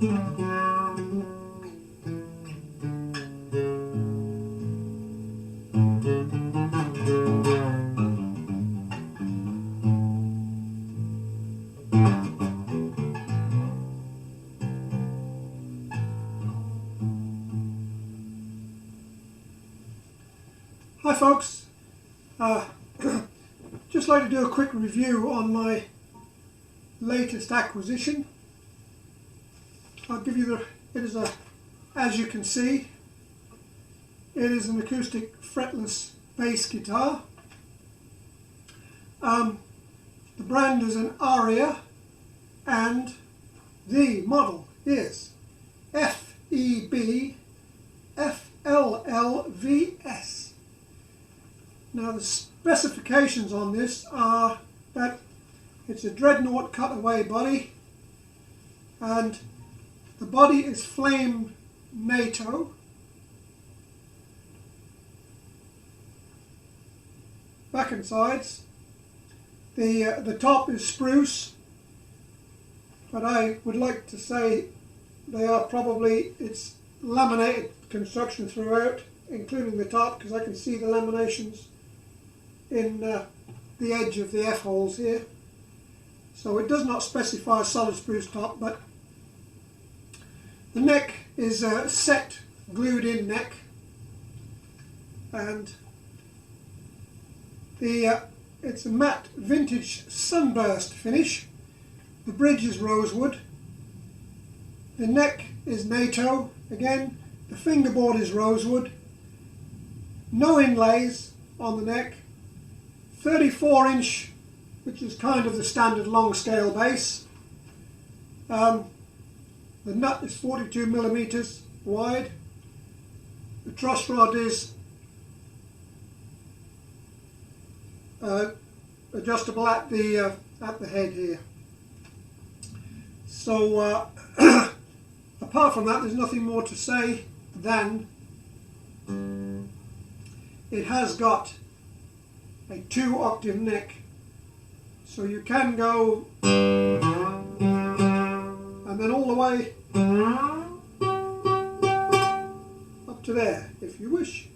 Hi folks, just like to do a quick review on my latest acquisition. I'll give you as you can see, it is an acoustic fretless bass guitar. The brand is an Aria and the model is FEB-FLLVS. Now the specifications on this are that it's a dreadnought cutaway body, and the body is flame NATO. Back and sides. The top is spruce, but I would like to say it's laminated construction throughout, including the top, because I can see the laminations in the edge of the F-holes here. So it does not specify a solid spruce top, but the neck is a set glued in neck, and it's a matte vintage sunburst finish. The bridge is rosewood. The neck is NATO again. The fingerboard is rosewood. No inlays on the neck. 34-inch, which is kind of the standard long scale bass. The nut is 42 millimeters wide. The truss rod is adjustable at the head here. So apart from that, there's nothing more to say than it has got a 2-octave neck, so you can go and then all the way up to there if you wish.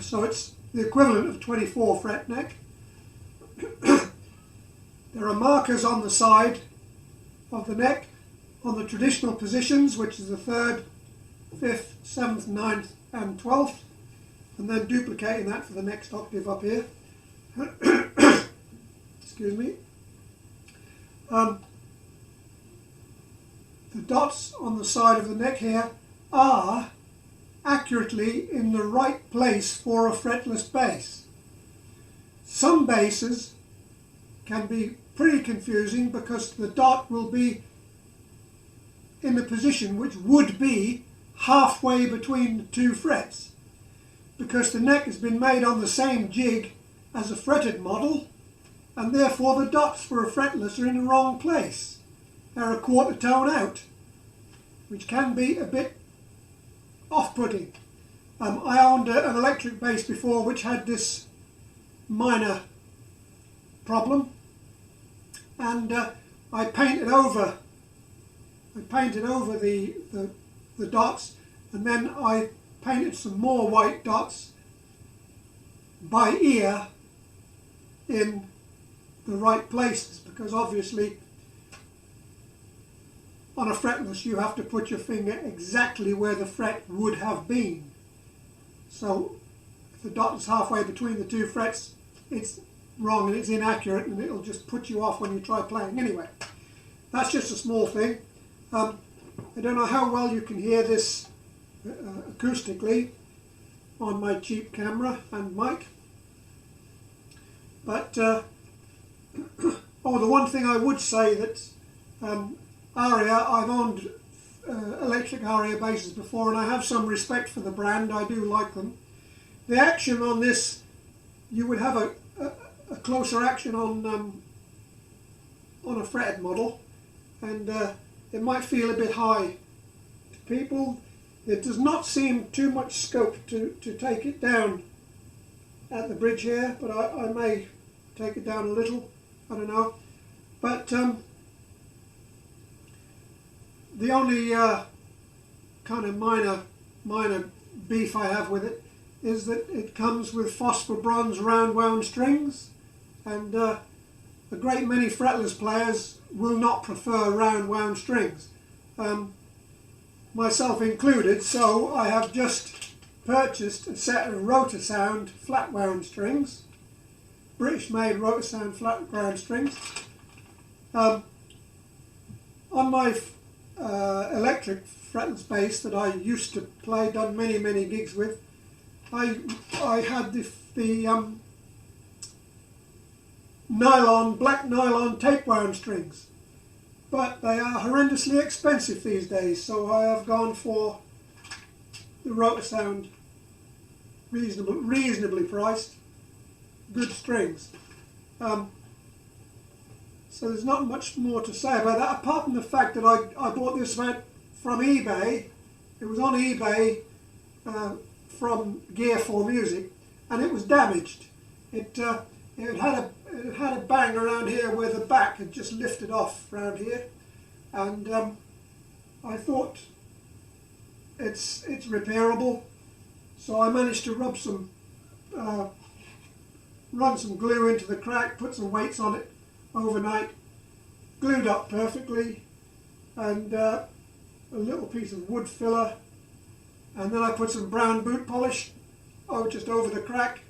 So it's the equivalent of 24 fret neck. There are markers on the side of the neck on the traditional positions, which is the 3rd, 5th, 7th, 9th and 12th, and then duplicating that for the next octave up here. Excuse me. The dots on the side of the neck here are accurately in the right place for a fretless bass. Some basses can be pretty confusing because the dot will be in the position which would be halfway between the 2 frets, because the neck has been made on the same jig as a fretted model, and therefore the dots for a fretless are in the wrong place. They're a quarter tone out, which can be a bit off-putting. I owned an electric bass before which had this minor problem, and I painted over the dots, and then I painted some more white dots by ear in the right places, because obviously on a fretless you have to put your finger exactly where the fret would have been. So if the dot is halfway between the 2 frets, it's wrong and it's inaccurate, and it'll just put you off when you try playing. Anyway, that's just a small thing. I don't know how well you can hear this acoustically on my cheap camera and mic, but the one thing I would say that Aria, I've owned electric Aria basses before, and I have some respect for the brand. I do like them. The action on this, you would have a closer action on a fretted model, and it might feel a bit high to people. There does not seem too much scope to take it down at the bridge here, but I may take it down a little, I don't know. But The only kind of minor beef I have with it is that it comes with phosphor bronze round wound strings, and a great many fretless players will not prefer round wound strings, myself included. So I have just purchased a set of Rotorsound flat wound strings, British made Rotorsound flat wound strings. On my electric fretless bass that I used to play, done many gigs with, I had the black nylon tape wound strings, but they are horrendously expensive these days, so I have gone for the Rotorsound reasonably priced, good strings. So there's not much more to say about that, apart from the fact that I bought this from eBay. It was on eBay from Gear for Music, and it was damaged. It had a bang around here where the back had just lifted off around here, and I thought it's repairable, so I managed to run some glue into the crack, put some weights on it overnight, glued up perfectly, and a little piece of wood filler, and then I put some brown boot polish just over the crack,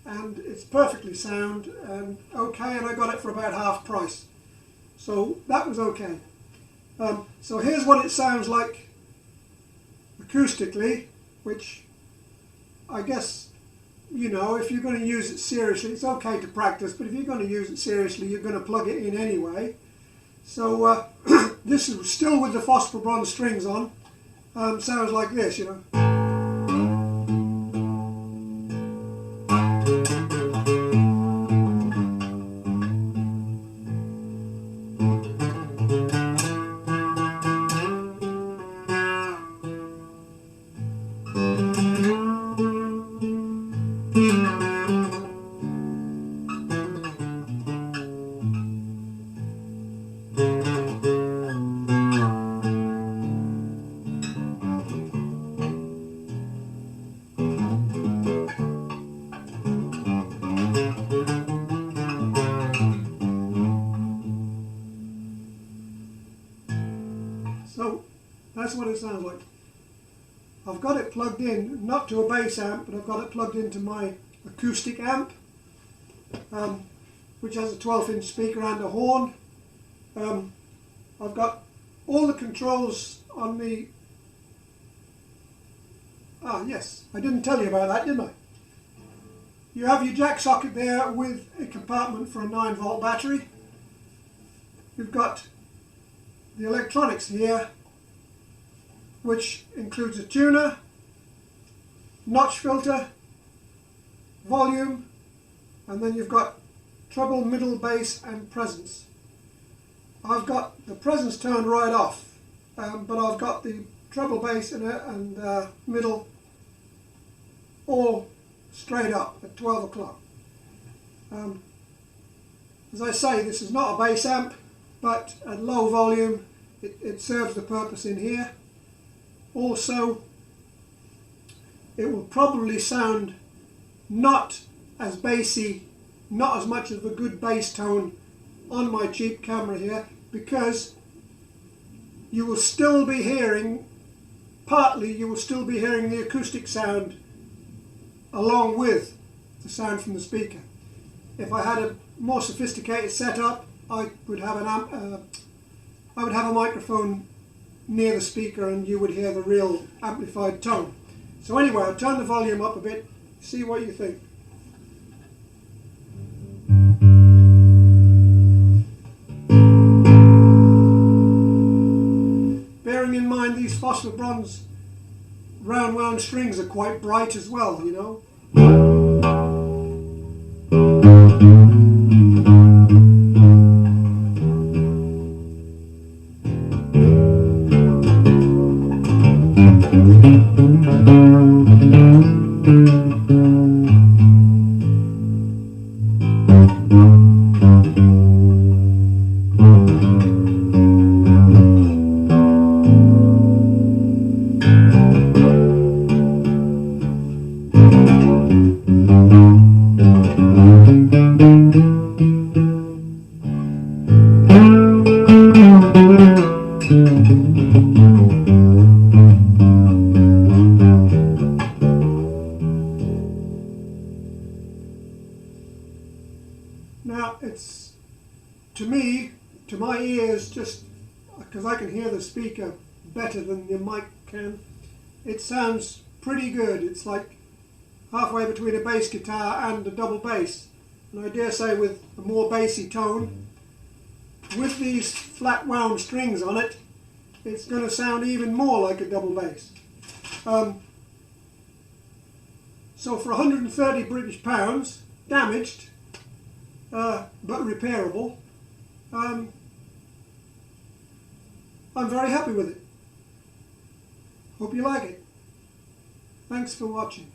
and it's perfectly sound and okay, and I got it for about half price, so that was okay. So here's what it sounds like acoustically, which I guess, you know, if you're going to use it seriously, it's okay to practice, but if you're going to use it seriously, you're going to plug it in anyway. So this is still with the phosphor bronze strings on. Sounds like this, you know. So that's what it sounds like. I've got it plugged in, not to a bass amp, but I've got it plugged into my acoustic amp, which has a 12-inch speaker and a horn. I've got all the controls on the... yes, I didn't tell you about that, didn't I? You have your jack socket there with a compartment for a 9-volt battery. You've got the electronics here, which includes a tuner, notch filter, volume, and then you've got treble, middle, bass and presence. I've got the presence turned right off, but I've got the treble, bass and middle all straight up at 12 o'clock. As I say, this is not a bass amp, but at low volume it serves the purpose in here. Also, it will probably sound not as bassy, not as much of a good bass tone on my cheap camera here, because you will still be hearing, partly you will still be hearing the acoustic sound along with the sound from the speaker. If I had a more sophisticated setup, I would have a microphone near the speaker and you would hear the real amplified tone. So anyway, I'll turn the volume up a bit, see what you think. Bearing in mind these phosphor bronze round wound strings are quite bright as well, you know. Now it's, to me, to my ears, just because I can hear the speaker better than the mic can, it sounds pretty good. It's like halfway between a bass guitar and a double bass, and I dare say with a more bassy tone, with these flat wound strings on it, it's going to sound even more like a double bass. So for 130 British pounds, damaged, but repairable, I'm very happy with it. Hope you like it. Thanks for watching.